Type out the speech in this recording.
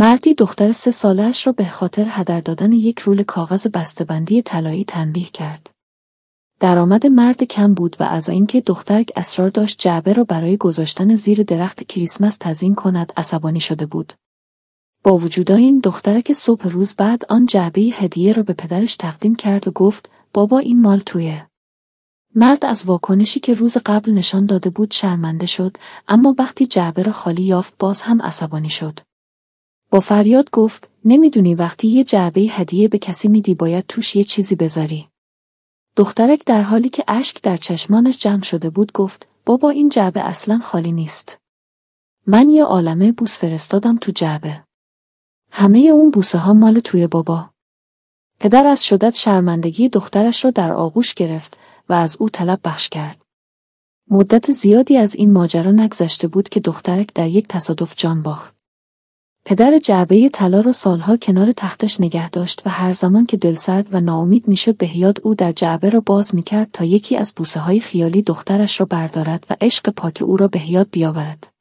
مردی دختر 3 ساله‌اش را به خاطر هدر دادن یک رول کاغذ بسته‌بندی طلایی تنبیه کرد. درآمد مرد کم بود و از اینکه دخترک اصرار داشت جعبه را برای گذاشتن زیر درخت کریسمس تزیین کند عصبانی شده بود. با وجود این دخترک صبح روز بعد آن جعبه هدیه را به پدرش تقدیم کرد و گفت بابا این مال تویه. مرد از واکنشی که روز قبل نشان داده بود شرمنده شد، اما وقتی جعبه را خالی یافت باز هم عصبانی شد. با فریاد گفت نمیدونی وقتی یه جعبه هدیه به کسی میدی باید توش یه چیزی بذاری. دخترک در حالی که اشک در چشمانش جمع شده بود گفت بابا این جعبه اصلاً خالی نیست. من یه عالمه بوس فرستادم تو جعبه. همه اون بوسه ها مال توی بابا. پدر از شدت شرمندگی دخترش را در آغوش گرفت و از او طلب بخش کرد. مدت زیادی از این ماجرا نگذشته بود که دخترک در یک تصادف جان باخت. پدر جعبه طلا را سالها کنار تختش نگه داشت و هر زمان که دلسرد و ناامید میشد به یاد او در جعبه را باز میکرد تا یکی از بوسه های خیالی دخترش را بردارد و عشق پاک او را به یاد بیاورد.